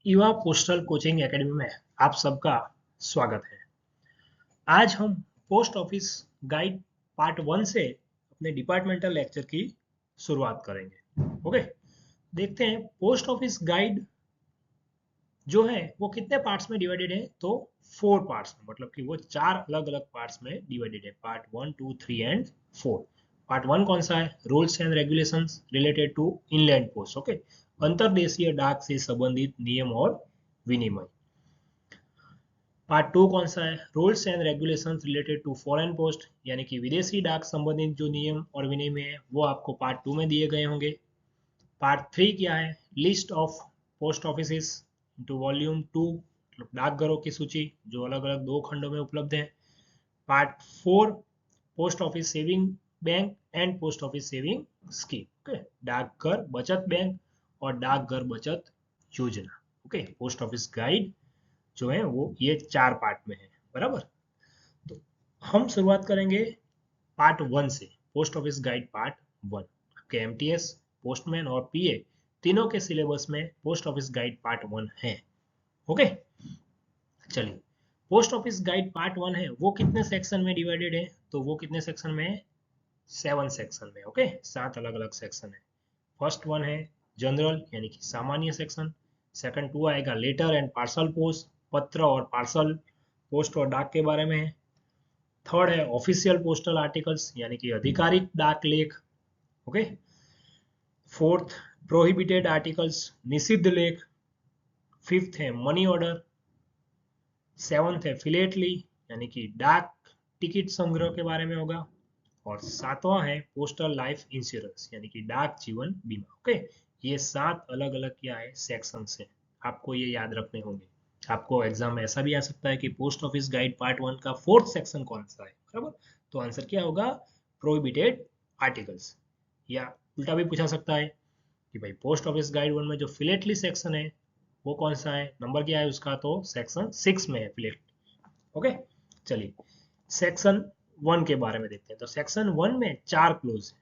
युवा postal coaching academy में आप सबका स्वागत है। आज हम पोस्ट ऑफिस गाइड पार्ट 1 से अपने डिपार्टमेंटल लेक्चर की शुरुआत करेंगे। ओके, देखते हैं पोस्ट ऑफिस गाइड जो है वो कितने पार्ट्स में डिवाइडेड है। तो 4 पार्ट्स में, मतलब कि वो 4 अलग अलग पार्ट्स में डिवाइडेड है। Part 1, 2, 3 and 4। पार्ट 1 कौन सा है? Rules and regulations related to inland post. Okay, अंतर्देशीय डाक से संबंधित नियम और विनिमय। पार्ट 2 कौन सा है? Rules and regulations related to foreign post, यानी कि विदेशी डाक संबंधित जो नियम और विनियम है वो आपको पार्ट 2 में दिए गए होंगे। पार्ट 3 क्या है? List of post offices to volume 2, मतलब डाकघरों की सूची जो अलग अलग 2 खंडों में उपलब्ध है। Part 4 post office saving bank and post office saving scheme. Okay, डाकघर बचत बैंक और डाकघर बचत योजना। ओके, पोस्ट ऑफिस गाइड जो है वो ये 4 पार्ट में है, बराबर। तो हम शुरुआत करेंगे पार्ट 1 से। पोस्ट ऑफिस गाइड पार्ट 1 आपके एमटीएस, पोस्टमैन और पीए तीनों के सिलेबस में पोस्ट ऑफिस गाइड पार्ट 1 है। ओके, चलिए, पोस्ट ऑफिस गाइड पार्ट 1 है वो कितने सेक्शन में डिवाइडेड है? तो वो कितने सेक्शन में? 7 सेक्शन में। ओके, 7 अलग अलग सेक्शन है। फर्स्ट वन है जनरल, यानी कि सामान्य सेक्शन। सेकंड 2 आएगा लेटर एंड पार्सल पोस्ट, पत्र और पार्सल पोस्ट और डाक के बारे में है। थर्ड है ऑफिशियल पोस्टल आर्टिकल्स, यानी कि आधिकारिक डाक लेख। ओके, फोर्थ प्रोहिबिटेड आर्टिकल्स, निषिद्ध लेख। फिफ्थ है मनी ऑर्डर। सेवंथ है फिलेटली, यानी कि डाक टिकट संग्रह के बारे में होगा। और सातवां है पोस्टल लाइफ इंश्योरेंस, यानी कि डाक जीवन बीमा। ओके, ये 7 अलग अलग क्या है सेक्शन है, आपको ये याद रखने होंगे। आपको एग्जाम में ऐसा भी आ सकता है कि पोस्ट ऑफिस गाइड पार्ट 1 का 4th सेक्शन कौन सा है, बराबर। तो आंसर क्या होगा? Prohibited articles. या उल्टा भी पूछा सकता है कि भाई पोस्ट ऑफिस गाइड 1 में जो फिलेटली सेक्शन है वो कौन सा है, नंबर क्या है उसका? तो सेक्शन 6 में है फिलेट। ओके, चलिए सेक्शन 1 के बारे में देखते हैं। तो सेक्शन 1 में 4 क्लोज है।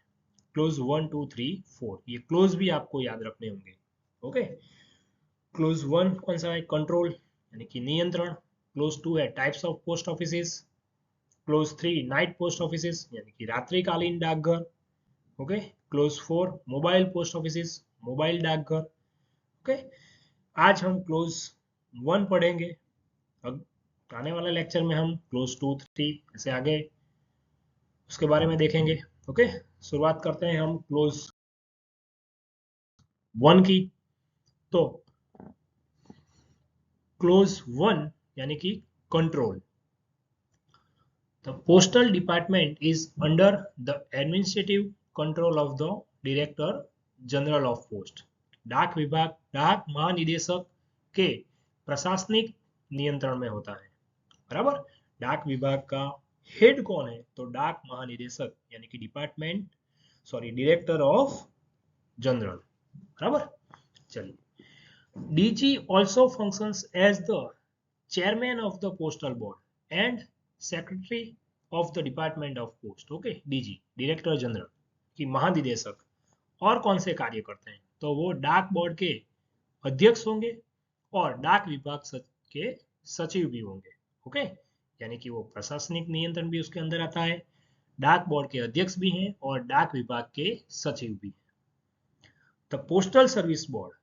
क्लोज 1, 2, 3, 4, ये क्लोज भी आपको याद रखने होंगे। ओके, क्लोज 1 कौन सा है? कंट्रोल, यानी कि नियंत्रण। क्लोज 2 है types of post offices. Close 3 night post offices, यानी कि रात्रिकालीन डाकघर। Okay, close 4 mobile post offices, mobile डाकघर। ओके, आज हम क्लोज 1 पढ़ेंगे। अब आने वाले लेक्चर में हम क्लोज 2, 3 ऐसे आगे उसके बारे में देखेंगे। ओके, शुरुआत करते हैं हम क्लोज 1 की। तो क्लोज 1 यानी कि control. The postal department is under the administrative control of the director general of post. डाक विभाग डाक महानिदेशक के प्रशासनिक नियंत्रण में होता है, बराबर। डाक विभाग का हेड कौन है? तो डाक महानिदेशक, यानी कि डिपार्टमेंट डायरेक्टर ऑफ जनरल, बराबर। चलिए, DG also functions as the chairman of the postal board and secretary of the department of post। Okay, DG director general की महानिदेशक और कौन से कार्य करते हैं? तो वो डाक बोर्ड के अध्यक्ष होंगे और डाक विभाग के सचिव भी होंगे। ओके, यानी कि वो प्रशासनिक नियंत्रण भी उसके अंदर आता है। डाक बोर्ड के अध्यक्ष भी हैं और डाक विभाग के सचिव भी हैं। The postal service board,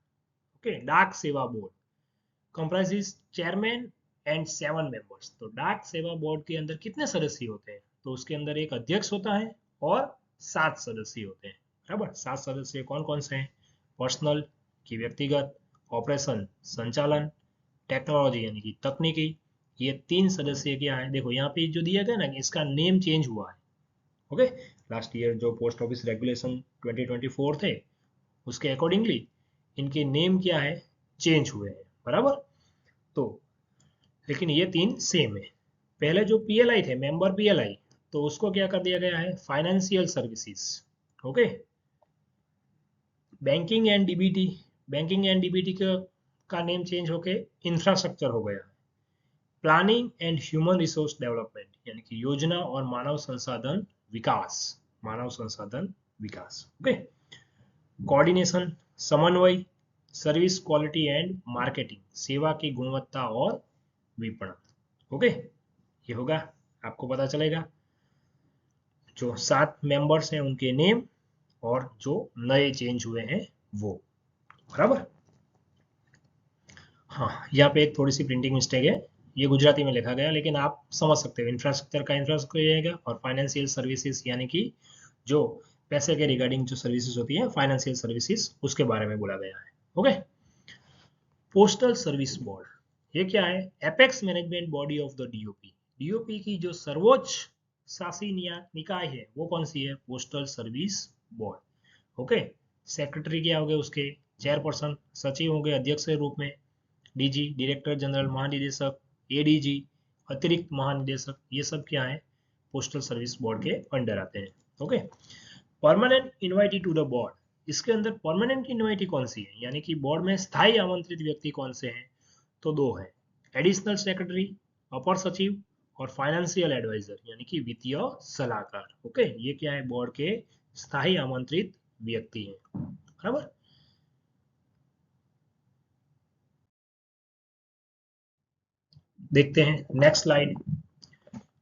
okay, डाक सेवा board comprises chairman and 7 members. तो डाक सेवा बोर्ड के अंदर कितने सदस्य होते हैं? तो उसके अंदर एक अध्यक्ष होता है और 7 सदस्य होते हैं, बराबर। 7 सदस्य कौन कौन से हैं? पर्सनल की व्यक्तिगत, ऑपरेशन संचालन, टेक्नोलॉजी यानी कि तकनीकी। ये 3 सदस्य क्या है? देखो यहाँ पे जो दिया गया ना, इसका नेम चेंज हुआ है। ओके, लास्ट ईयर जो पोस्ट ऑफिस रेगुलेशन 2024 थे उसके अकॉर्डिंगली इनके नेम क्या है? चेंज हुए हैं, बराबर। तो लेकिन ये 3 सेम है। पहले जो पीएलआई थे, मेंबर पीएलआई, तो उसको क्या कर दिया गया है? Financial services. Okay, banking and DBT, banking and DBT का नेम चेंज होके इंफ्रास्ट्रक्चर हो गया। Planning and human resource development, यानी कि योजना और मानव संसाधन विकास, मानव संसाधन विकास। ओके, कोऑर्डिनेशन समन्वय, सर्विस क्वालिटी एंड मार्केटिंग, सेवा की गुणवत्ता और विपणन। ओके, ये होगा, आपको पता चलेगा। जो 7 मेंबर्स हैं उनके नेम और जो नए चेंज हुए हैं वो, बराबर। हाँ, यहाँ पे एक थोड़ी सी प्रिंटिंग मिस्टेक है, ये गुजराती में लिखा गया, लेकिन आप समझ सकते हो। इंफ्रास्ट्रक्चर का इंफ्रास्ट्रक्चर रहेगा और फाइनेंशियल सर्विसेज यानी कि जो पैसे के रिगार्डिंग जो सर्विसेज होती है, फाइनेंशियल सर्विसेज, उसके बारे में बोला गया है। ओके। पोस्टल सर्विस बोर्ड ये क्या है? Apex management body of the DOP. DOP की जो सर्वोच्च शासी निकाय है वो कौन सी है? Postal service board. Okay. Secretary क्या हो गए उसके? चेयरपर्सन, सचिव होंगे अध्यक्ष के रूप में, डीजी डायरेक्टर जनरल, महानिदेशक, एडीजी अतिरिक्त महानिदेशक, ये सब क्या है? पोस्टल सर्विस बोर्ड के अंडर आते हैं। Okay. Permanent invitee to the board, इसके अंदर परमानेंट इनवाइटी कौन सी है, यानी कि बोर्ड में स्थायी आमंत्रित व्यक्ति कौन से हैं? तो 2 हैं, एडिशनल सेक्रेटरी, अपर सचिव, और फाइनेंशियल एडवाइजर यानी कि वित्तीय सलाहकार। ओके, ये क्या है? बोर्ड के स्थायी आमंत्रित व्यक्ति हैं, बराबर। देखते हैं next slide.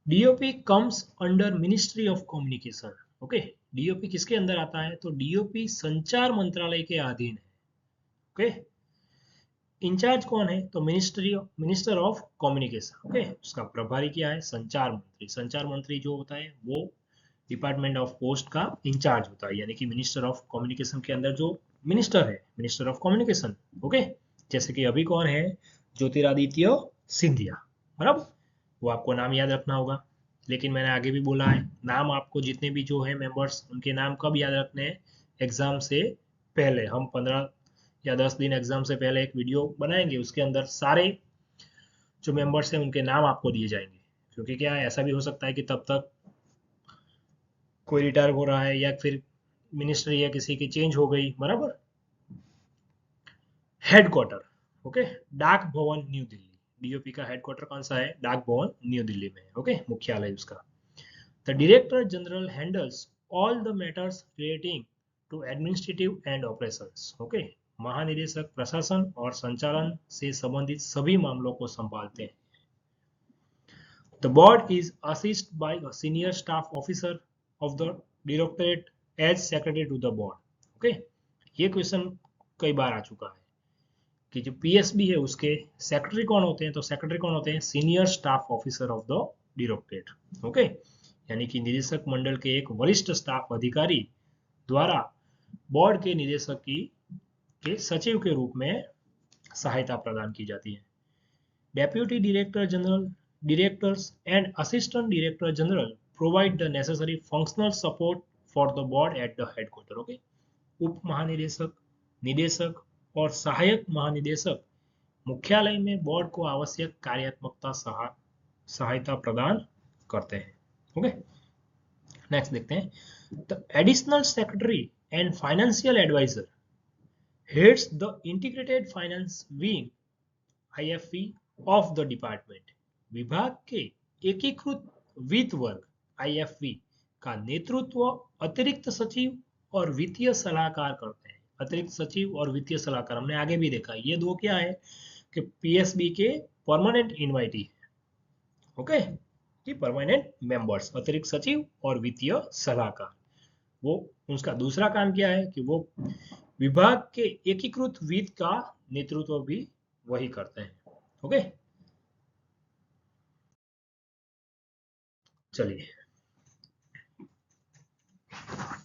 DOP comes under ministry of communication. Okay, DOP किसके अंदर आता है? तो डीओपी संचार मंत्रालय के अधीन है। ओके, इंचार्ज कौन है? तो मिनिस्टर ऑफ कम्युनिकेशन। ओके, उसका प्रभारी क्या है? संचार मंत्री। संचार मंत्री जो होता है वो डिपार्टमेंट ऑफ पोस्ट का इंचार्ज होता है, यानी कि मिनिस्टर ऑफ कम्युनिकेशन के अंदर जो मिनिस्टर है, मिनिस्टर ऑफ कम्युनिकेशन। ओके, जैसे कि अभी कौन है? ज्योतिरादित्य सिंधिया, बराबर। वो आपको नाम याद रखना होगा, लेकिन मैंने आगे भी बोला है, नाम आपको जितने भी जो है मेंबर्स, उनके नाम कब याद रखने हैं? एग्जाम से पहले। हम 15 या 10 दिन एग्जाम से पहले एक वीडियो बनाएंगे, उसके अंदर सारे जो मेंबर्स हैं उनके नाम आपको दिए जाएंगे, क्योंकि क्या है, ऐसा भी हो सकता है कि तब तक कोई रिटायर हो रहा है या फिर मिनिस्ट्री या किसी की चेंज हो गई, बराबर। हेडक्वार्टर, ओके, डाक भवन न्यू दिल्ली। डीओपी का हेडक्वार्टर कौन सा है? डाक भवन न्यू दिल्ली में है। ओके, मुख्यालय उसका। The director general handles all the matters relating to administrative and operations. Okay, महानिदेशक प्रशासन और संचालन से संबंधित सभी मामलों को संभालते हैं। The board is assisted by a senior staff officer of the directorate as secretary to the board. Okay, ये क्वेश्चन कई बार आ चुका है कि जो पीएसबी है उसके सेक्रेटरी कौन होते हैं? तो सेक्रेटरी कौन होते हैं? Senior staff officer of the directorate. Okay, यानी कि निदेशक मंडल के एक वरिष्ठ स्टाफ अधिकारी द्वारा बोर्ड के निदेशक की के सचिव के रूप में सहायता प्रदान की जाती है। Deputy Director General, Directors and Assistant Director General provide the necessary functional support for the board at the headquarter. Okay, उप महानिदेशक, निदेशक और सहायक महानिदेशक मुख्यालय में बोर्ड को आवश्यक कार्यात्मकता सहायता प्रदान करते हैं। ओके, नेक्स्ट देखते हैं। The additional secretary and financial adviser heads the integrated finance wing IFV of the department. विभाग के एकीकृत वित्त वर्ग आईएफवी का नेतृत्व अतिरिक्त सचिव और वित्तीय सलाहकार करते हैं। अतिरिक्त सचिव और वित्तीय सलाहकार हमने आगे भी देखा, ये दो क्या है कि पीएसबी के परमानेंट इनवाइटी है। ओके, कि परमानेंट मेंबर्स अतिरिक्त सचिव और वित्तीय सलाहकार, वो उसका दूसरा काम क्या है कि वो विभाग के एकीकृत वित्त का नेतृत्व भी वही करते हैं। ओके, चलिए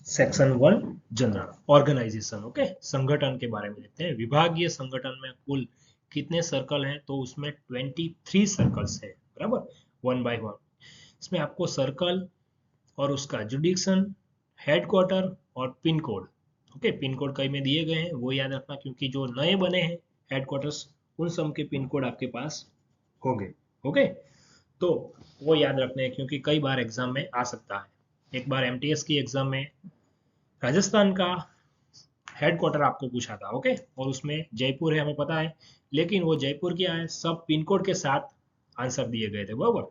सेक्शन 1 जनरल ऑर्गेनाइजेशन। ओके, संगठन के बारे में देखते हैं। विभागीय संगठन में कुल कितने सर्कल हैं? तो उसमें 23 सर्कल्स है, बराबर, 1 बाय 1। इसमें आपको सर्कल और उसका जुडिक्शन, हेडक्वार्टर और pin code, okay, pin code कई में दिए गए हैं वो याद रखना, क्योंकि जो नए बने हैं हेडक्वार्टर्स उन सब के पिन कोड आपके पास होंगे। ओके, तो वो याद रखने हैं क्योंकि कई बार एग्जाम में आ सकता है। एक बार एमटीएस की एग्जाम में राजस्थान का हेडक्वार्टर आपको पूछा था। ओके, और उसमें जयपुर है हमें पता है, लेकिन वो जयपुर क्या है, सब पिन कोड के साथ आंसर दिए गए थे, बराबर।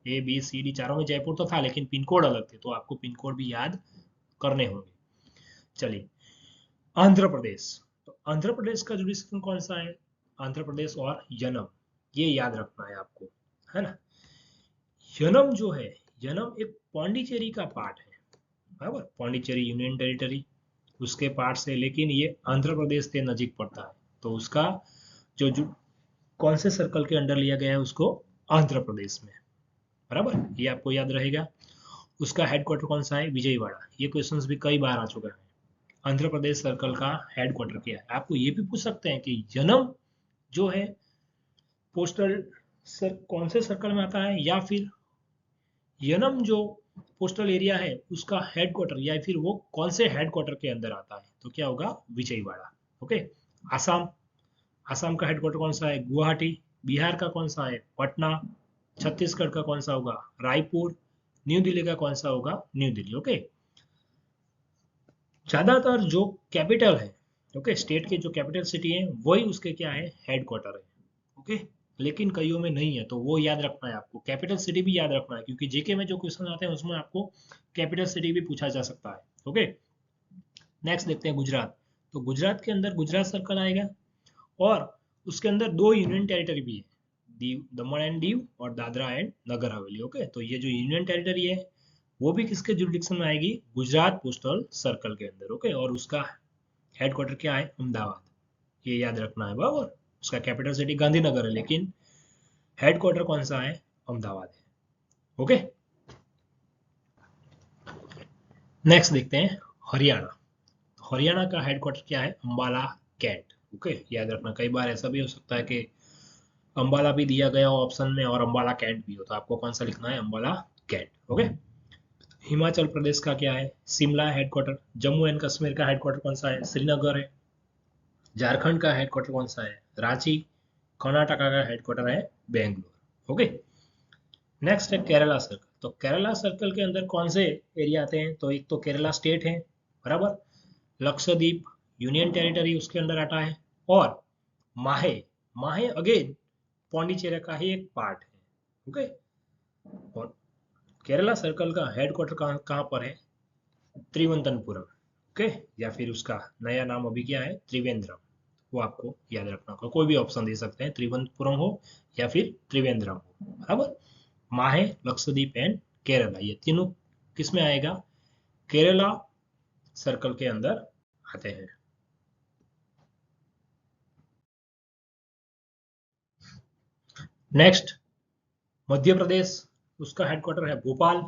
ए बी सी डी चारों में जयपुर तो था, लेकिन पिन कोड अलग थे, तो आपको पिन कोड भी याद करने होंगे। चलिए, आंध्र प्रदेश। तो आंध्र प्रदेश का जुडिशल कौन सा है? आंध्र प्रदेश और यनम, ये याद रखना है आपको, है ना। यनम जो है, यनम एक पौंडीचेरी का पार्ट है, बराबर, पौंडीचेरी यूनियन टेरिटरी उसके पार्ट से, लेकिन ये आंध्र प्रदेश से नजीक पड़ता है, तो उसका जो कौन से सर्कल के अंडर लिया गया है उसको? आंध्र प्रदेश में, बराबर, ये आपको याद रहेगा। उसका हेडक्वार्टर कौन सा है? विजयवाड़ा। ये क्वेश्चंस भी कई बार आ चुका है। आंध्र प्रदेश सर्कल का हेडक्वार्टर क्या है? आपको ये भी पूछ सकते हैं कि यनम जो है पोस्टल सर कौन से सर्कल में आता है, या फिर यनम जो पोस्टल एरिया है उसका हेडक्वार्टर, या फिर वो कौन से हेडक्वार्टर के अंदर आता है, तो क्या होगा? विजयवाड़ा। ओके। आसाम, आसाम का हेडक्वार्टर कौन सा है? गुवाहाटी। बिहार का कौन सा है? पटना। छत्तीसगढ़ का कौन सा होगा? रायपुर। न्यू दिल्ली का कौन सा होगा? न्यू दिल्ली। ओके। ज्यादातर जो कैपिटल है, ओके, स्टेट के जो कैपिटल सिटी है वही उसके क्या है? हेडक्वार्टर है। ओके। लेकिन कईयों में नहीं है, तो वो याद रखना है आपको, कैपिटल सिटी भी याद रखना है, क्योंकि जीके में जो क्वेश्चन आते हैं उसमें आपको कैपिटल सिटी भी पूछा जा सकता है। ओके। नेक्स्ट देखते हैं गुजरात। तो गुजरात के अंदर गुजरात सर्कल आएगा, और उसके अंदर दो यूनियन टेरिटरी भी है, दीव, दमन एंड दीव और दादरा एंड नगर हवेली। ओके, तो ये जो यूनियन टेरिटरी है वो भी किसके जुरिडिक्शन में आएगी? गुजरात पोस्टल सर्कल के अंदर। ओके, और उसका हेडक्वार्टर क्या है? अहमदाबाद। ये याद रखना है, बराबर। उसका कैपिटल सिटी गांधीनगर है, लेकिन हेडक्वार्टर कौन सा है? अहमदाबाद है। ओके। नेक्स्ट देखते हैं हरियाणा। हरियाणा का हेडक्वार्टर क्या है? अंबाला कैंट। ओके, याद रखना, कई बार ऐसा भी हो सकता है कि अंबाला भी दिया गया हो ऑप्शन में और अंबाला कैंट भी हो, तो आपको कौन सा लिखना है? अंबाला कैंट। ओके। हिमाचल प्रदेश का क्या है? शिमला हेडक्वार्टर। जम्मू एंड कश्मीर का हेडक्वार्टर कौन सा है? श्रीनगर है। झारखंड का हेडक्वार्टर कौन सा है? रांची। कर्नाटका का हेडक्वार्टर है बेंगलुरु। ओके। नेक्स्ट है केरला सर्कल। तो केरला सर्कल के अंदर कौन से एरिया आते हैं? तो एक तो केरला स्टेट है, बराबर, लक्षद्वीप यूनियन टेरिटरी उसके अंदर आता है, और माहे, माहे अगेन पौंडीचेरी का ही एक पार्ट है। ओके। और केरला सर्कल का हेडक्वार्टर कहाँ पर है? त्रिवंतनपुरम। ओके, या फिर उसका नया नाम अभी क्या है? त्रिवेंद्रम। वो आपको याद रखना होगा, कोई भी ऑप्शन दे सकते हैं, त्रिवंतपुरम हो या फिर त्रिवेंद्रम हो, बराबर। माहे, लक्षद्वीप एंड केरला, ये तीनों किस में आएगा? केरला सर्कल के अंदर आते हैं। नेक्स्ट मध्य प्रदेश, उसका हेडक्वार्टर है भोपाल।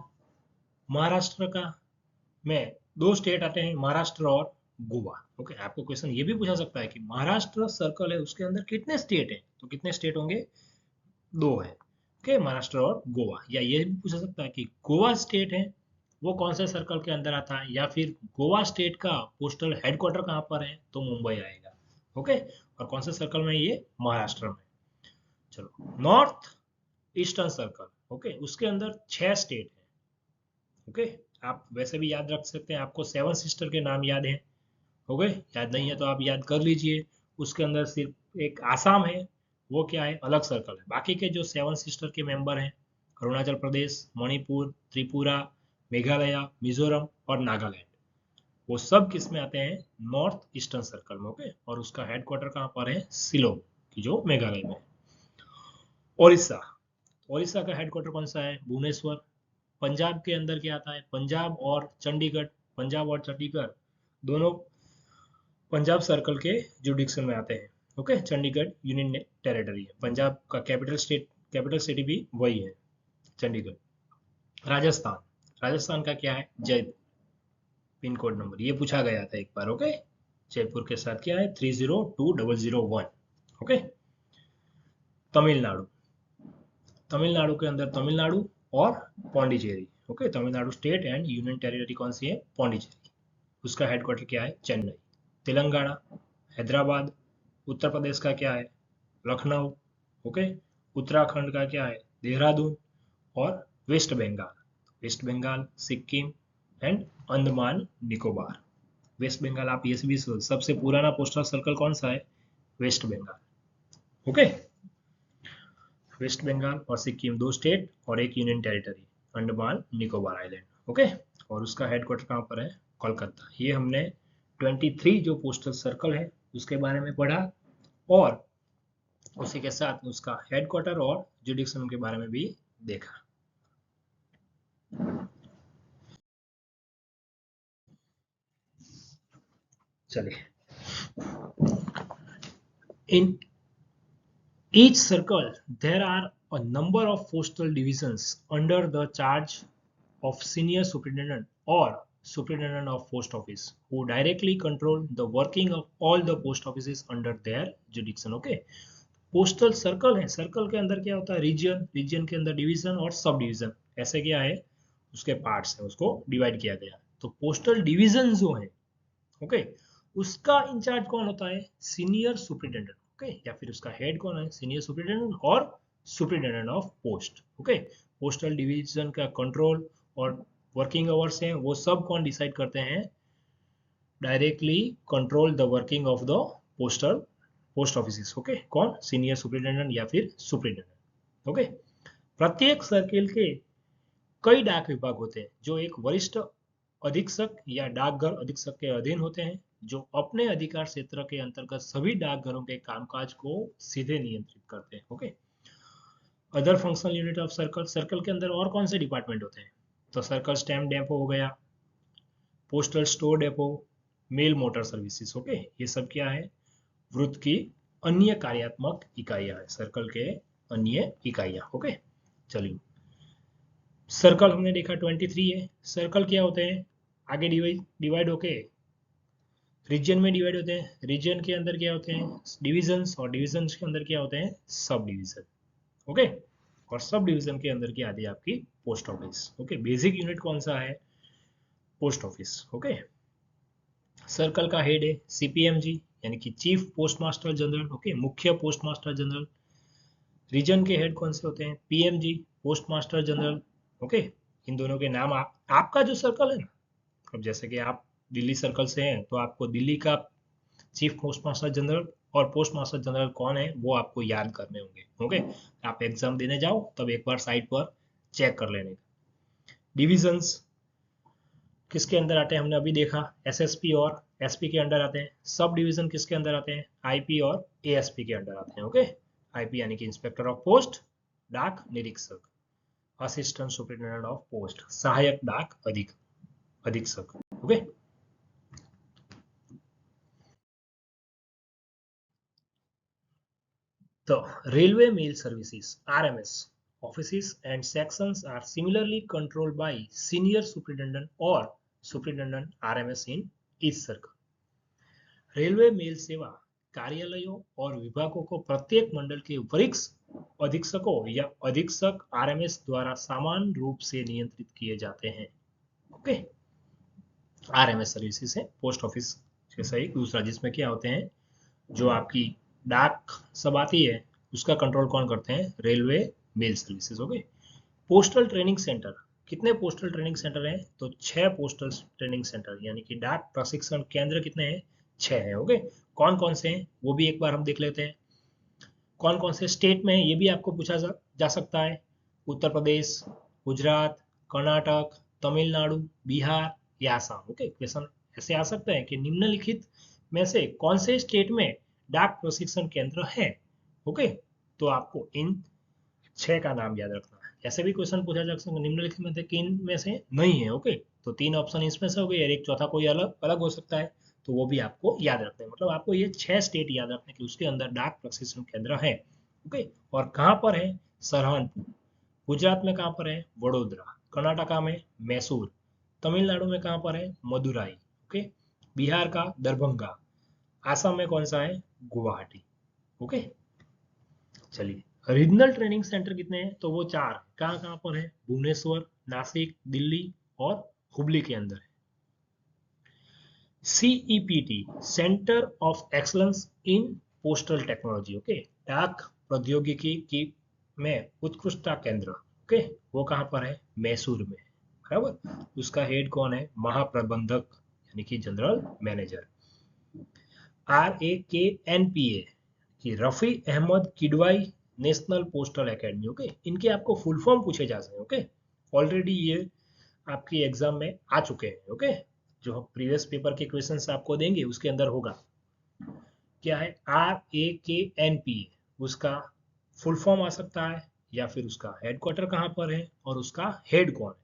महाराष्ट्र का में दो स्टेट आते हैं, महाराष्ट्र और गोवा। ओके, आपको क्वेश्चन ये भी पूछा सकता है कि महाराष्ट्र सर्कल है उसके अंदर कितने स्टेट हैं, तो कितने स्टेट होंगे? दो है। ओके, महाराष्ट्र और गोवा। या ये भी पूछा सकता है कि गोवा स्टेट है वो कौन से सर्कल के अंदर आता है, या फिर गोवा स्टेट का पोस्टल हेडक्वार्टर कहाँ पर है, तो मुंबई आएगा। ओके, और कौन से सर्कल में? ये महाराष्ट्र में। चलो, नॉर्थ ईस्टर्न सर्कल। ओके, उसके अंदर 6 स्टेट है। ओके, आप वैसे भी याद रख सकते हैं, आपको 7 सिस्टर के नाम याद है। हो गए? याद नहीं है तो आप याद कर लीजिए। उसके अंदर सिर्फ एक आसाम है, वो क्या है? अलग सर्कल है। बाकी के जो 7 सिस्टर के मेंबर हैं, अरुणाचल प्रदेश, मणिपुर, त्रिपुरा, मेघालय, मिजोरम और नागालैंड, वो सब किस में आते हैं? नॉर्थ ईस्टर्न सर्कल में। ओके, और उसका हेडक्वार्टर कहाँ पर है? शिलोंग, की जो मेघालय में है। ओडिशा, ओडिशा का हेडक्वार्टर कौन सा है? भुवनेश्वर। पंजाब के अंदर क्या आता है? पंजाब और चंडीगढ़। पंजाब और चंडीगढ़ दोनों पंजाब सर्कल के जुडिक्शन में आते हैं। ओके, चंडीगढ़ यूनियन टेरिटरी है। पंजाब का कैपिटल सिटी भी वही है, चंडीगढ़। राजस्थान, राजस्थान का क्या है? जयपुर। पिन कोड नंबर ये पूछा गया था एक बार। ओके, जयपुर के साथ क्या है? 302001। ओके। तमिलनाडु, तमिलनाडु के अंदर तमिलनाडु और Pondicherry. Okay, Tamil Nadu state and union territory कौन सी है? पौंडीचेरी। उसका हेडक्वार्टर क्या है? चेन्नई। तेलंगाना, हैदराबाद। उत्तर प्रदेश का क्या है? लखनऊ। ओके। उत्तराखंड का क्या है? देहरादून। और वेस्ट बंगाल, वेस्ट बंगाल, सिक्किम एंड अंडमान निकोबार। वेस्ट बंगाल, आप ये भी सबसे पुराना पोस्टल सर्कल कौन सा है? वेस्ट बंगाल। ओके, वेस्ट बंगाल और सिक्किम दो स्टेट और एक union territory, Andaman Nicobar island. Okay, और उसका हेडक्वार्टर कहाँ पर है? कोलकाता। ये हमने 23 जो पोस्टल सर्कल है उसके बारे में पढ़ा और उसी के साथ उसका हेडक्वार्टर और जुडिक्शन के बारे में भी देखा। चलिए, इन each circle there are a number of postal divisions under the charge of senior superintendent or superintendent of post office who directly control the working of all the post offices under their jurisdiction. Okay, postal circle है, circle के अंदर क्या होता है, reason, reason के अंदर division और sub division, ऐसे क्या है उसके पार्ट्स है, उसको डिवाइड किया गया। तो पोस्टल डिवीजन जो है, ओके, उसका इंचार्ज कौन होता है, सीनियर सुपरिटेंडेंट। ओके, या फिर उसका हेड कौन है, सीनियर सुपरिटेंडेंट और superintendent of post. Okay, postal division का कंट्रोल और वर्किंग आवर्स हैं वो सब कौन डिसाइड करते हैं, directly control the working of the postal post office. Okay, कौन, सीनियर सुपरिटेंडेंट या फिर सुपरिटेंडेंट। ओके, प्रत्येक सर्किल के कई डाक विभाग होते हैं जो एक वरिष्ठ अधीक्षक या डाकघर अधीक्षक के अधीन होते हैं, जो अपने अधिकार क्षेत्र के अंतर्गत सभी डाकघरों के कामकाज को सीधे नियंत्रित करते हैं। Okay, other functional unit of circle, circle के अंदर और कौन से डिपार्टमेंट होते हैं, तो सर्कल स्टैम्प डेपो हो गया, postal store depot, mail motor services. Okay, ये सब क्या है, वृत्त की अन्य कार्यात्मक इकाइयां है, सर्कल के अन्य इकाइयां। ओके, चलिए, सर्कल हमने देखा 23 है। सर्कल क्या होते हैं, आगे डिवाइड होके रीजन में डिवाइड होते हैं, रीजन के अंदर क्या होते हैं, डिविजन्स, और डिविजन्स के अंदर क्या होते हैं, सब डिवीजन। ओके, और सब डिवीजन के अंदर क्या आती है आपकी, post office. Okay, basic unit कौन सा है, पोस्ट ऑफिस। ओके, सर्कल का हेड है सीपीएमजी यानी कि chief postmaster general. Okay, मुख्य पोस्ट मास्टर जनरल। रीजन के हेड कौन से होते हैं, PMG, postmaster general. Okay, इन दोनों के नाम आपका जो सर्कल है ना, अब जैसे कि आप दिल्ली सर्कल से हैं तो आपको दिल्ली का चीफ पोस्ट मास्टर जनरल और पोस्ट मास्टर जनरल कौन है वो आपको याद करने होंगे। ओके, आप एग्जाम देने जाओ तब एक बार साइट पर चेक कर लेने। डिविजन्स किसके अंदर आते हैं, हमने अभी देखा, एसएसपी और एसपी के अंडर आते हैं। सब डिवीजन किसके अंदर आते हैं, आईपी और एएसपी के अंडर आते हैं। ओके, आईपी यानी कि इंस्पेक्टर ऑफ पोस्ट, डाक निरीक्षक, असिस्टेंट सुपरिटेंडेंट ऑफ पोस्ट, सहायक डाक अधीक्षक। Okay, the railway mail services RMS offices and sections are similarly controlled by senior superintendent or superintendent RMS in each circle. Railway mail सेवा कार्यालयों और विभागों को प्रत्येक मंडल के वरिष्ठ अधीक्षकों या अधीक्षक आरएमएस द्वारा समान रूप से नियंत्रित किए जाते हैं। ओके, आरएमएस सर्विसेज है पोस्ट ऑफिस जैसा एक दूसरा, जिसमें क्या होते हैं, जो आपकी डाक सब आती है उसका कंट्रोल कौन करते हैं, railway mail services. Okay, postal training centre, कितने पोस्टल ट्रेनिंग सेंटर हैं, तो 6 पोस्टल ट्रेनिंग सेंटर यानी कि डाक प्रशिक्षण केंद्र कितने हैं, 6 हैं। ओके, कौन कौन से हैं वो भी एक बार हम देख लेते हैं, कौन कौन से स्टेट में है ये भी आपको पूछा जा सकता है, उत्तर प्रदेश, गुजरात, कर्नाटक, तमिलनाडु, बिहार या आसाम। ओके, क्वेश्चन ऐसे आ सकते हैं कि निम्नलिखित में से कौन से स्टेट में डाक प्रशिक्षण केंद्र है। ओके, तो आपको इन 6 का नाम याद रखना है। ऐसे भी क्वेश्चन पूछा जा सकता है निम्नलिखित में से किन में से नहीं है। ओके, तो 3 ऑप्शन इसमें से हो गए और एक चौथा कोई अलग अलग हो सकता है, तो वो भी आपको याद रखना है। मतलब आपको ये 6 स्टेट याद रखने कि उसके अंदर डाक प्रशिक्षण केंद्र है। ओके, और कहाँ पर है, सरहानपुर, गुजरात में कहाँ पर है, वडोदरा, कर्नाटका में मैसूर, तमिलनाडु में कहाँ पर है, मदुराई। ओके, बिहार का दरभंगा, आसाम में कौन सा है, गुवाहाटी। ओके, चलिए, रीजनल ट्रेनिंग सेंटर कितने हैं, तो वो 4, कहाँ कहाँ पर है, भुवनेश्वर, नासिक, दिल्ली और हुबली के अंदर है। CEPT centre of excellence in postal technology. Okay, डाक प्रौद्योगिकी की में उत्कृष्टता केंद्र। ओके, वो कहाँ पर है, मैसूर में, बराबर। उसका हेड कौन है, महाप्रबंधक यानी कि जनरल मैनेजर। RAKNPA कि Rafi Ahmed Kidwai national postal academy. Okay, इनके आपको फुल फॉर्म पूछे जा सकते हैं। ओके, ऑलरेडी ये आपकी एग्जाम में आ चुके हैं। ओके, जो प्रीवियस पेपर के क्वेश्चंस आपको देंगे उसके अंदर होगा। क्या है, RAKNPA, उसका फुल फॉर्म आ सकता है, या फिर उसका हेडक्वार्टर कहाँ पर है और उसका हेड कौन है।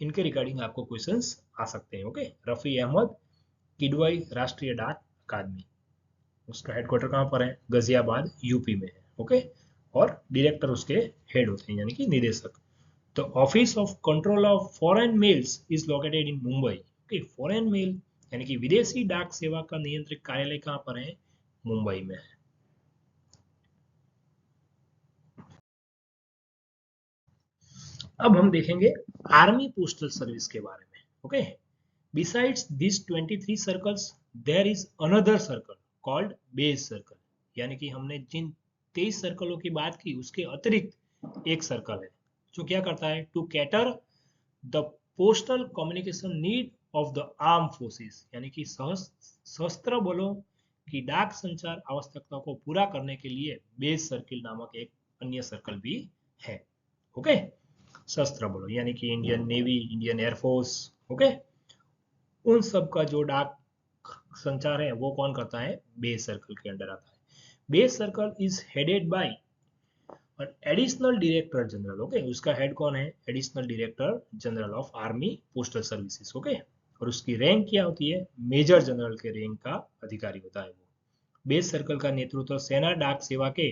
इनके रिगार्डिंग आपको क्वेश्चंस आ सकते हैं। ओके, रफी अहमद किडवाई राष्ट्रीय डाक अकादमी, उसका हेडक्वार्टर कहाँ पर है, गाजियाबाद यूपी में है। ओके, और डायरेक्टर उसके हेड होते हैं, यानी कि निदेशक। The Office of Control of Foreign Mails is located in Mumbai. Okay, foreign mail यानी कि विदेशी डाक सेवा का नियंत्रित कार्यालय कहाँ पर है, मुंबई में है। अब हम देखेंगे आर्मी पोस्टल सर्विस के बारे में। Okay, besides this 23 circles there is another circle called base circle, यानी कि हमने जिन 23 सर्कलों की बात की उसके अतिरिक्त एक सर्कल है जो क्या करता है, to cater the postal communication need of the arm forces, यानी कि सशस्त्र बलों की डाक संचार आवश्यकता को पूरा करने के लिए बेस सर्किल नामक एक अन्य सर्कल भी है। ओके, सशस्त्र बलों यानी कि Indian navy, Indian air force, okay, उन सब का जो डाक संचार है वो कौन करता है, बेस सर्कल के अंडर आता है। Base circle is headed by additional director general. Okay, उसका हेड कौन है, additional director general of army postal services. Okay, और उसकी रैंक क्या होती है, मेजर जनरल के रैंक का अधिकारी होता है वो। बेस सर्कल का नेतृत्व सेना डाक सेवा के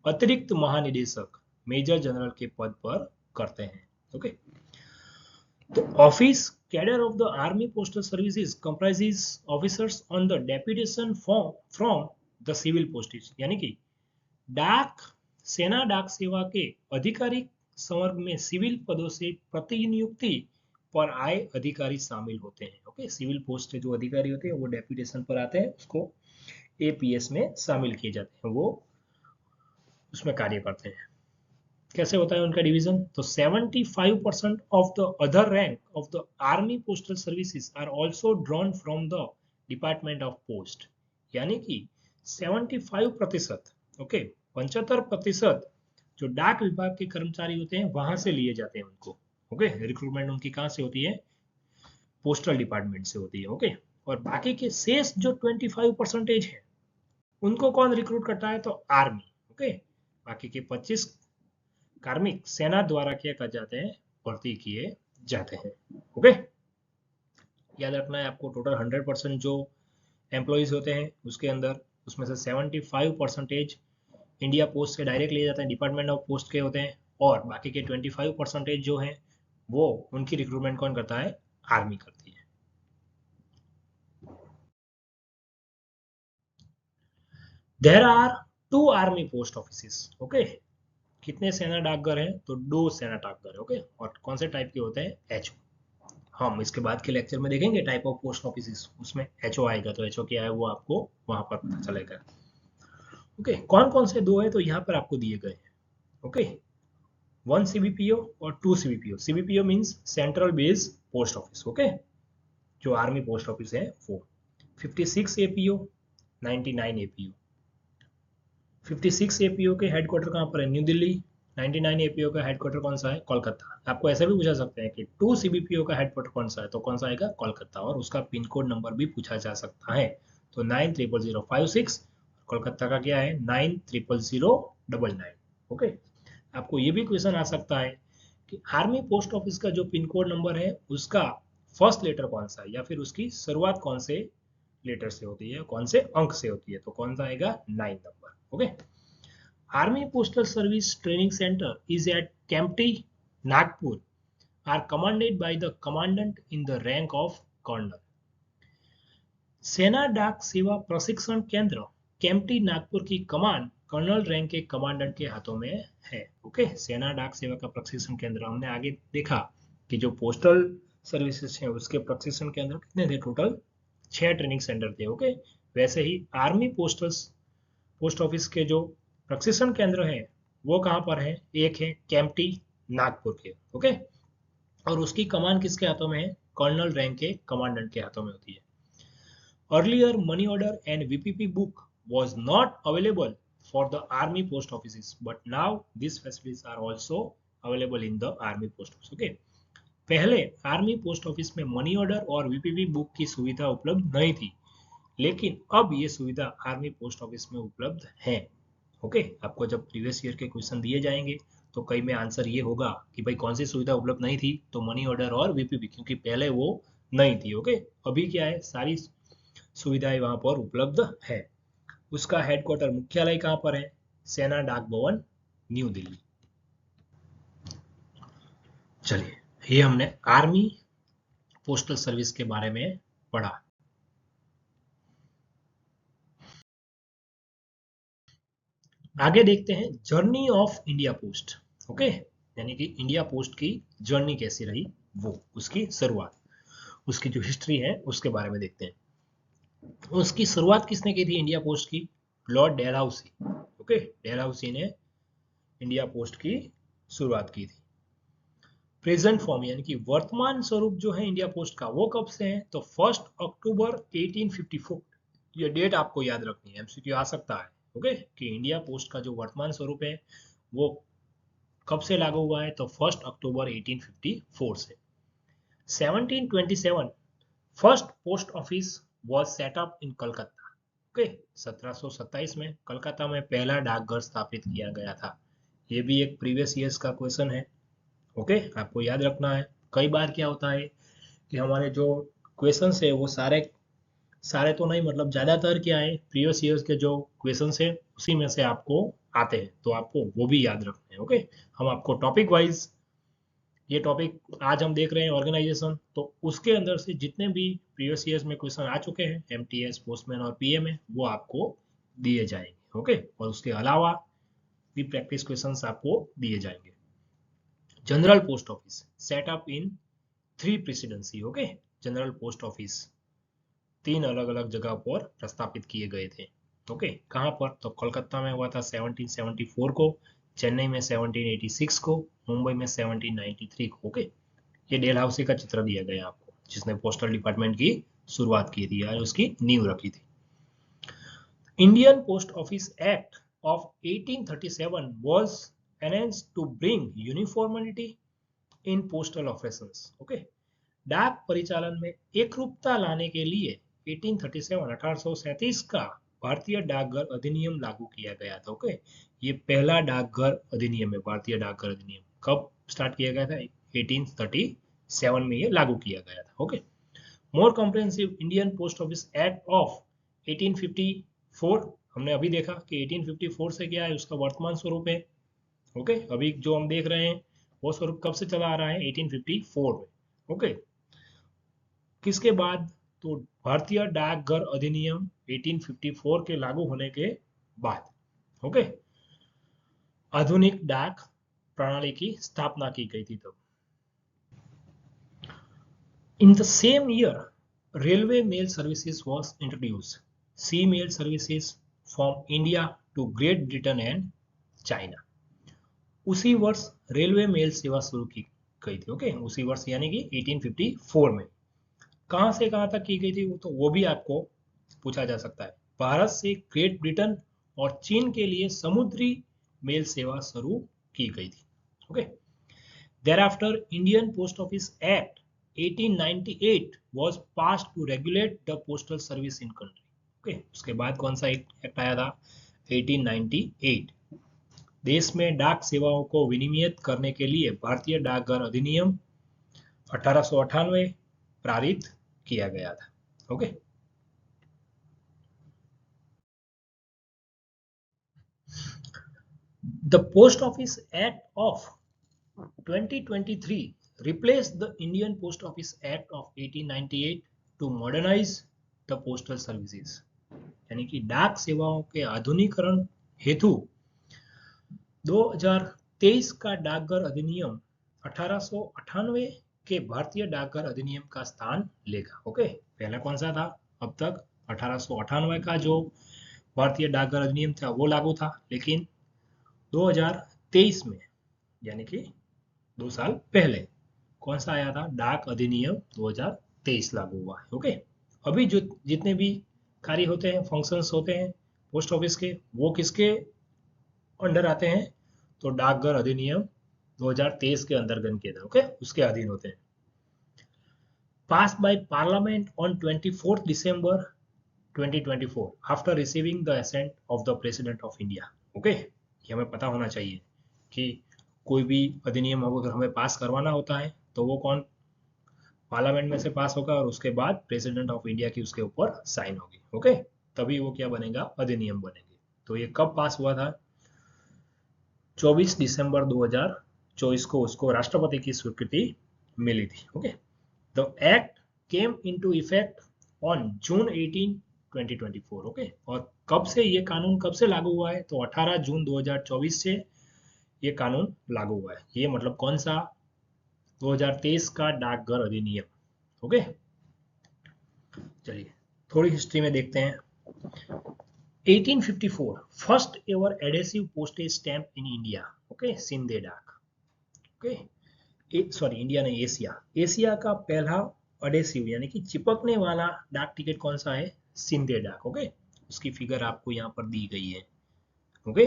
अतिरिक्त महानिदेशक मेजर जनरल के पद पर करते हैं। Okay, the office cadre of the army postal services comprises officers on the deputation from the civil postage, यानी कि डाक सेना डाक सेवा के आधिकारिक संवर्ग में सिविल पदों से प्रतिनियुक्ति पर आए अधिकारी शामिल होते हैं। ओके, सिविल पोस्ट के जो अधिकारी होते हैं वो डेप्यूटेशन पर आते हैं, उसको एपीएस में शामिल किए जाते हैं, वो उसमें कार्य करते हैं। कैसे होता है उनका डिवीजन, तो 75% of the other rank of the army postal services are also drawn from the department of post, यानी कि 75%, ओके, 75% जो डाक विभाग के कर्मचारी होते हैं वहां से लिए जाते हैं उनको। ओके, रिक्रूटमेंट उनकी कहां से होती है, पोस्टल डिपार्टमेंट से होती है। ओके, और बाकी के शेष जो 25% है उनको कौन रिक्रूट करता है, तो आर्मी। ओके, बाकी के 25 कार्मिक सेना द्वारा क्या कर जाते हैं, भर्ती किए जाते हैं। ओके, याद रखना है आपको, टोटल 100% जो एम्प्लॉयज होते हैं उसके अंदर उसमें से 75% इंडिया पोस्ट से डायरेक्ट लिए जाते हैं, डिपार्टमेंट ऑफ पोस्ट के होते हैं, और बाकी के 25% जो है वो उनकी रिक्रूटमेंट कौन करता है, आर्मी करती है। There are 2 army post offices. Okay, कितने सेना डाकघर हैं, तो 2 सेना डाकघर है। ओके, और कौन से टाइप के होते हैं, एचओ। हम इसके बाद के लेक्चर में देखेंगे टाइप ऑफ पोस्ट ऑफिस, उसमें एचओ आएगा, तो एचओ क्या है वो आपको वहां पर पता चलेगा। ओके, कौन कौन से 2 है तो यहाँ पर आपको दिए गए हैं। ओके, 1 सीबीपीओ और 2 CBPO. CBPO means central base post office. Okay, जो आर्मी पोस्ट ऑफिस है वो। 56 एपीओ, 99 एपीओ। 56 एपीओ के हेडक्वार्टर कहाँ पर है, न्यू दिल्ली। 99 एपीओ का हेडक्वार्टर कौन सा है, कोलकाता। आपको ऐसा भी पूछा सकते हैं कि 2 सीबीपीओ का हेडक्वार्टर कौन सा है, तो कौन सा आएगा, कोलकाता, और उसका पिन कोड नंबर भी पूछा जा सकता है, तो 900056। कोलकाता का क्या है, 900099। ओके, आपको ये भी क्वेश्चन आ सकता है कि आर्मी पोस्ट ऑफिस का जो पिन कोड नंबर है उसका फर्स्ट लेटर कौन सा है, या फिर उसकी शुरुआत कौन से लेटर से होती है, कौन से अंक से होती है, तो कौन सा आएगा, 9 number. Okay, Army Postal Service Training Center is at Kempty, Nagpur, are commanded by the commandant in the rank of colonel. सेना डाक सेवा प्रशिक्षण केंद्र केम्प्टी नागपुर की कमान कर्नल रैंक के कमांडेंट के हाथों में है। ओके, सेना डाक सेवा का प्रशिक्षण केंद्र हमने आगे देखा कि जो पोस्टल सर्विसेज है उसके प्रशिक्षण केंद्र कितने थे, टोटल 6 ट्रेनिंग सेंटर थे। ओके, वैसे ही आर्मी पोस्ट ऑफिस के जो प्रशिक्षण केंद्र है वो कहाँ पर है, एक है केम्प्टी नागपुर के। ओके, और उसकी कमान किसके हाथों में है, कर्नल रैंक के कमांडेंट के हाथों में होती है। Earlier, money order and VPP book was not available for the army post offices, but now these facilities are also available in the army post office. Okay, पहले आर्मी पोस्ट ऑफिस में money order और VPP book की सुविधा उपलब्ध नहीं थी, लेकिन अब ये सुविधा आर्मी पोस्ट ऑफिस में उपलब्ध है। ओके, आपको जब प्रीवियस ईयर के क्वेश्चन दिए जाएंगे तो कई में आंसर ये होगा कि भाई कौन सी सुविधा उपलब्ध नहीं थी, तो मनी ऑर्डर और वीपीपी, क्योंकि पहले वो नहीं थी। ओके, अभी क्या है, सारी सुविधाएं वहां पर उपलब्ध है। उसका हेडक्वार्टर मुख्यालय कहाँ पर है? सेना डाक भवन, न्यू दिल्ली। चलिए, ये हमने आर्मी पोस्टल सर्विस के बारे में पढ़ा। आगे देखते हैं journey of India post. Okay, यानी कि इंडिया पोस्ट की जर्नी कैसी रही, वो उसकी शुरुआत, उसकी जो हिस्ट्री है उसके बारे में देखते हैं। उसकी शुरुआत किसने की थी इंडिया पोस्ट की? Lord Dalhousie. ओके, डेलहाउसी ने इंडिया पोस्ट की शुरुआत की थी। प्रेजेंट फॉर्म यानी कि वर्तमान स्वरूप जो है इंडिया पोस्ट का, वो कब से है? तो 1 अक्टूबर 1854। ये डेट आपको याद रखनी है, एमसीक्यू आ सकता है। ओके, कि इंडिया पोस्ट का जो वर्तमान स्वरूप है वो कब से लागू हुआ है? तो 1 अक्टूबर 1854 से। 1727 first post office was set up in Calcutta. Okay, 1727 में कलकत्ता में पहला डाकघर स्थापित किया गया था। ये भी एक प्रीवियस ईयर्स का क्वेश्चन है। ओके, आपको याद रखना है। कई बार क्या होता है कि हमारे जो क्वेश्चंस है वो सारे सारे तो नहीं, मतलब ज्यादातर क्या है, प्रीवियस ईयर्स के जो क्वेश्चंस है उसी में से आपको आते हैं, तो आपको वो भी याद रखने हैं। ओके, हम आपको टॉपिक वाइज, ये टॉपिक आज हम देख रहे हैं ऑर्गेनाइजेशन, तो उसके अंदर से जितने भी प्रीवियस ईयर्स में क्वेश्चन आ चुके हैं एमटीएस, पोस्टमैन और पीएम में, वो आपको दिए जाएंगे। ओके, और उसके अलावा भी प्रैक्टिस क्वेश्चंस आपको दिए जाएंगे। General post office set up in 3 presidency. Okay, general post office 3 अलग अलग जगह पर प्रस्तापित किए गए थे। ओके, कहाँ पर? तो कोलकाता में हुआ था 1774 को, चेन्नई में 1786 को, मुंबई में 1793 को। ओके, ये डेलहाउसी का चित्र दिया गया आपको, जिसने पोस्टल डिपार्टमेंट की शुरुआत की थी या उसकी नींव रखी थी। Indian post office act of 1837 was enacted to bring uniformity in postal operations. Okay, डाक परिचालन में एकरूपता लाने के लिए 1837 का भारतीय डाकघर अधिनियम लागू किया गया था। ओके, ये पहला डाकघर अधिनियम है, भारतीय डाकघर अधिनियम कब स्टार्ट किया गया था? 1837 में ये लागू किया गया था। Okay, more comprehensive Indian post office act of 1854, हमने अभी देखा कि 1854 से क्या है, उसका वर्तमान स्वरूप है। ओके, अभी जो हम देख रहे हैं वो स्वरूप कब से चला आ रहा है? 1854 में। ओके, किसके बाद? तो भारतीय डाकघर अधिनियम 1854 के लागू होने के बाद। ओके, आधुनिक डाक प्रणाली की स्थापना की गई थी तब। In the same year, railway mail services was introduced. Sea mail services from India to Great Britain and China. उसी वर्ष रेलवे मेल सेवा शुरू की गई थी। ओके, उसी वर्ष यानी कि 1854 में। कहां से कहां तक की गई थी वो, तो वो भी आपको पूछा जा सकता है। भारत से ग्रेट ब्रिटेन और चीन के लिए समुद्री मेल सेवा शुरू की गई थी। Okay, thereafter Indian Post Office Act 1898 was passed to regulate the postal service in country. Okay, उसके बाद कौन सा एक्ट आया था? 1898। देश में डाक सेवाओं को विनियमित करने के लिए भारतीय डाकघर अधिनियम 1898 पारित किया गया था। Okay, the post office act of 2023 replaced the Indian Post Office Act of 1898 to modernize the postal services. यानी कि डाक सेवाओं के आधुनिकरण हेतु 2023 का डाकघर अधिनियम 1898 के भारतीय डाकघर अधिनियम का स्थान लेगा। ओके, पहला कौन सा था? अब तक 1898 का जो भारतीय डाकघर अधिनियम था वो लागू था, लेकिन 2023 में यानी कि 2 साल पहले कौन सा आया था? डाक अधिनियम 2023 लागू हुआ है। ओके, अभी जो जितने भी कार्य होते हैं, फंक्शंस होते हैं पोस्ट ऑफिस के, वो किसके अंडर आते हैं? तो डाकघर अधिनियम 2023 के अंदर गिनते हैं। ओके, उसके अधीन होते हैं। Pass by parliament on 24 December 2024 after receiving the assent of the president of India. Okay, ये हमें पता होना चाहिए कि कोई भी अधिनियम अगर हमें पास करवाना होता है तो वो कौन पार्लियामेंट में से पास होगा और उसके बाद प्रेसिडेंट ऑफ इंडिया की उसके ऊपर साइन होगी। ओके, तभी वो क्या बनेगा, अधिनियम बनेंगे। तो ये कब पास हुआ था? 24 दिसंबर 2024 को उसको राष्ट्रपति की स्वीकृति मिली थी। Okay, the act came into effect on June 18 2024। Okay, और कब से ये कानून कब से लागू हुआ है? तो 18 जून 2024 से ये कानून लागू हुआ है। ये मतलब कौन सा? 2023 का डाकघर अधिनियम। ओके, चलिए थोड़ी हिस्ट्री में देखते हैं। 1854 first ever adhesive postage stamp in India. Okay, Scinde Dawk. Okay, sorry India नहीं, एशिया। एशिया का पहला एडेसिव यानी कि चिपकने वाला डाक टिकट कौन सा है? सिंधे डाक। ओके, उसकी फिगर आपको यहाँ पर दी गई है। ओके,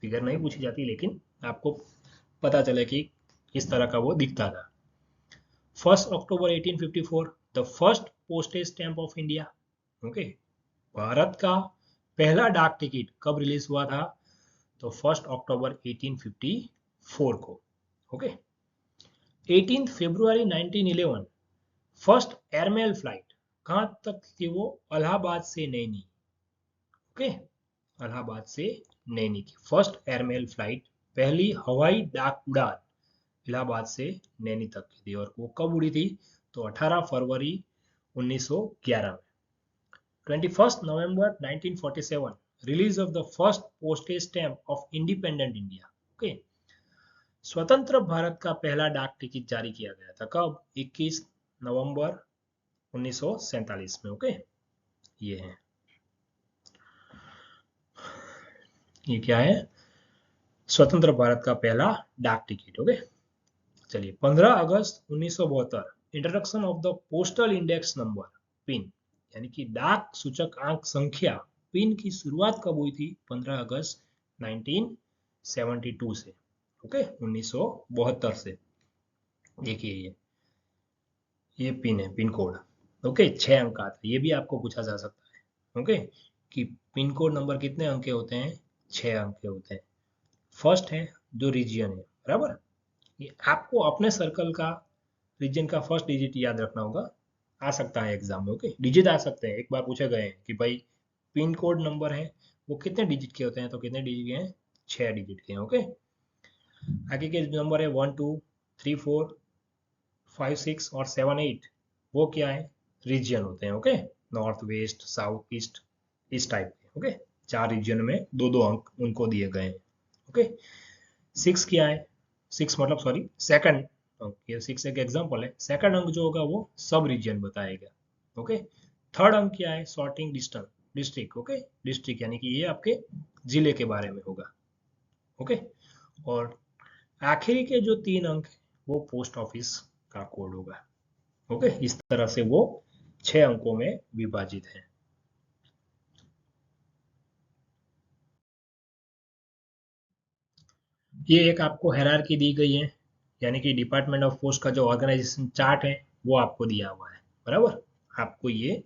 फिगर नहीं पूछी जाती लेकिन आपको पता चले कि किस तरह का वो दिखता था। 1 अक्टूबर 1854 the first postage stamp of India. Okay, Bharat का पहला डाक टिकट कब रिलीज हुआ था? तो 1 अक्टूबर 1854 को। ओके, 18 फरवरी 1911 फर्स्ट एयरमेल फ्लाइट कहां तक थी वो? इलाहाबाद से नैनी। ओके, इलाहाबाद से नैनी की फर्स्ट एयरमेल फ्लाइट, पहली हवाई डाक उड़ान इलाहाबाद से नैनी तक की थी। और वो कब उड़ी थी? तो 18 फरवरी 1911 में। 21 नवंबर 1947 release of the first postage stamp of independent India. Okay, स्वतंत्र भारत का पहला डाक टिकट जारी किया गया था कब? 21 नवंबर 1947 में। ओके, ये है, ये क्या है? स्वतंत्र भारत का पहला डाक टिकट। ओके, चलिए 15 अगस्त 1972 introduction of the postal index number pin यानी कि डाक सूचक अंक संख्या पिन की शुरुआत कब हुई थी? 15 अगस्त 1972 से। ओके, 1972 से। देखिए ये पिन है, पिन कोड। ओके, 6 अंक का था, ये भी आपको पूछा जा सकता है। ओके, कि पिन कोड नंबर कितने अंक के होते हैं? 6 अंक के होते हैं। फर्स्ट है जो रीजियन है, बराबर। ये आपको अपने सर्कल का रीजन का फर्स्ट डिजिट याद रखना होगा, आ सकता है एग्जाम में। ओके, डिजिट आ सकते हैं, एक बार पूछे गए हैं कि भाई पिन कोड नंबर है वो कितने डिजिट के होते हैं? तो कितने डिजिट के हैं? 6 डिजिट के हैं। ओके, आगे के नंबर है 1 2 3 4 5 6 और 7 8, वो क्या है? रीजन होते हैं। Okay, north west south east, इस टाइप के। ओके, 4 रीजन में दो दो अंक उनको दिए गए हैं। ओके, 6 क्या है? 6 मतलब सॉरी सेकंड अंक, ये 6 एक एग्जांपल है। सेकंड अंक जो होगा वो सब रीजन बताएगा। ओके, थर्ड अंक क्या है? Sorting distance district. Okay, district यानी कि ये आपके जिले के बारे में होगा। ओके, और आखिरी के जो 3 अंक वो पोस्ट ऑफिस का कोड होगा। ओके, इस तरह से वो 6 अंकों में विभाजित है। ये एक आपको हायरार्की दी गई है, यानी कि डिपार्टमेंट ऑफ पोस्ट का जो ऑर्गेनाइजेशन चार्ट है वो आपको दिया हुआ है, बराबर। आपको ये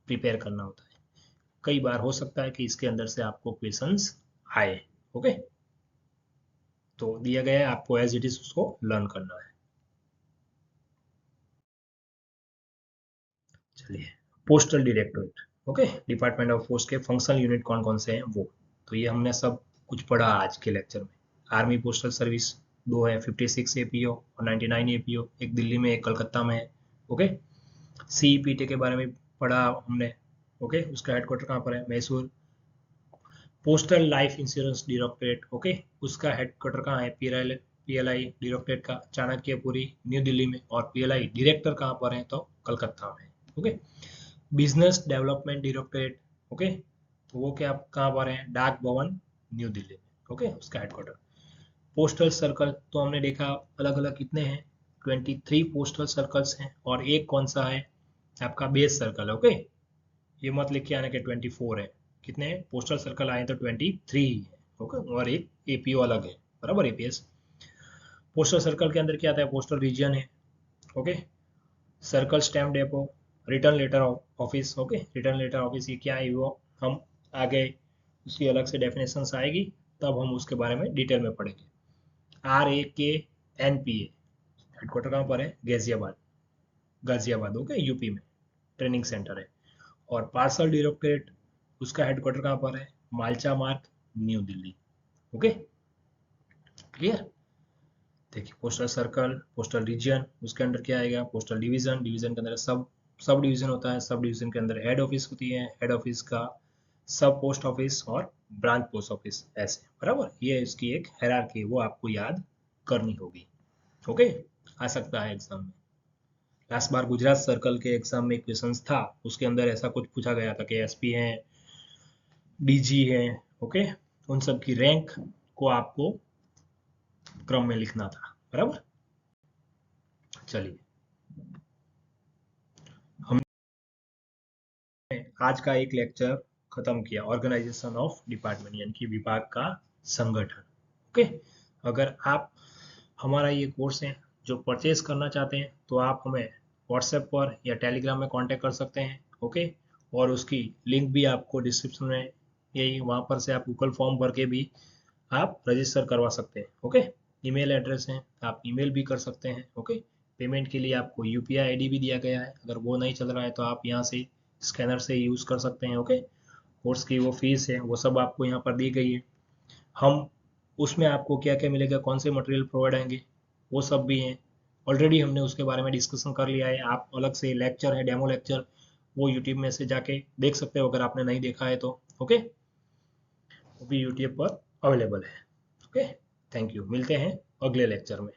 प्रिपेयर करना होता है। कई बार हो सकता है कि इसके अंदर से आपको क्वेश्चंस आए। ओके, तो दिया गया है, आपको एज इट इज उसको लर्न करना है। चलिए, postal directorate. Okay, department of post के फंक्शनल यूनिट कौन कौन से हैं वो, तो ये हमने सब कुछ पढ़ा आज के लेक्चर में। आर्मी पोस्टल सर्विस 2 है, 56 एपीओ और 99 एपीओ, एक दिल्ली में एक कलकत्ता में है। ओके, सीईपीटी के बारे में पढ़ा हमने। ओके, उसका हेडक्वार्टर कहाँ पर है? Mysore. Postal life insurance directorate, okay, उसका हेडक्वार्टर कहाँ है? पीएलआई डायरेक्टरेट का चाणक्यपुरी न्यू दिल्ली में, और पीएलआई डायरेक्टर कहाँ पर है? तो कलकत्ता में। Okay, business development directorate, okay, तो वो क्या कहाँ पर है? डाक भवन न्यू दिल्ली में। ओके, उसका हेडक्वार्टर। पोस्टल सर्कल तो हमने देखा अलग अलग कितने हैं? 23 पोस्टल सर्कल्स हैं, और एक कौन सा है? आपका बेस सर्कल है। ओके, ये मत लिख के आने के 24 है, कितने पोस्टल सर्कल आए तो 23 ही है। ओके, और एक एपीओ अलग है, बराबर, एपीएस। पोस्टल सर्कल के अंदर क्या आता है? पोस्टल रीजन है। Okay, circle stamp depot, return letter office. Okay, return letter office ये क्या है वो हम आगे उसकी अलग से डेफिनेशन आएगी तब हम उसके बारे में डिटेल में पढ़ेंगे। RAKNPA हेडक्वार्टर कहाँ पर है? गाजियाबाद, गाजियाबाद ओके, यूपी में ट्रेनिंग सेंटर है। और पार्सल डायरेक्टरेट उसका हेडक्वार्टर कहाँ पर है? मालचा मार्ग, न्यू दिल्ली। Okay, clear? देखिए, पोस्टल सर्कल, पोस्टल रीजन, उसके अंदर क्या आएगा? पोस्टल डिवीजन, डिवीजन के अंदर सब सब डिवीजन होता है, सब डिवीजन के अंदर हेड ऑफिस होती है, हेड ऑफिस का सब पोस्ट ऑफिस और ब्रांच पोस्ट ऑफिस, ऐसे बराबर। ये इसकी एक हायरार्की है, वो आपको याद करनी होगी। ओके, आ सकता है एग्जाम में। लास्ट बार गुजरात सर्कल के एग्जाम में क्वेश्चन था, उसके अंदर ऐसा कुछ पूछा गया था कि एसपी है, डीजी है, ओके, उन सब की रैंक को आपको क्रम में लिखना था, बराबर। चलिए, हमने आज का एक लेक्चर खत्म किया, ऑर्गेनाइजेशन ऑफ डिपार्टमेंट यानी कि विभाग का संगठन। ओके, अगर आप हमारा ये कोर्स है जो परचेज करना चाहते हैं तो आप हमें व्हाट्सएप पर या टेलीग्राम में कांटेक्ट कर सकते हैं। ओके, और उसकी लिंक भी आपको डिस्क्रिप्शन में, यही वहाँ पर से आप गूगल फॉर्म भर के भी आप रजिस्टर करवा सकते हैं। ओके, ईमेल एड्रेस है, आप ईमेल भी कर सकते हैं। ओके, पेमेंट के लिए आपको यूपीआई आईडी भी दिया गया है, अगर वो नहीं चल रहा है तो आप यहाँ से स्कैनर से यूज़ कर सकते हैं। ओके, कोर्स की वो फीस है वो सब आपको यहाँ पर दी गई है। हम उसमें आपको क्या क्या मिलेगा, कौन से मटेरियल प्रोवाइड आएंगे, वो सब भी हैं। ऑलरेडी हमने उसके बारे में डिस्कशन कर लिया है। आप अलग से लेक्चर है, डेमो लेक्चर, वो यूट्यूब में से जाके देख सकते हो अगर आपने नहीं देखा है तो। ओके, वो भी यूट्यूब पर अवेलेबल है। ओके, थैंक यू, मिलते हैं अगले लेक्चर में।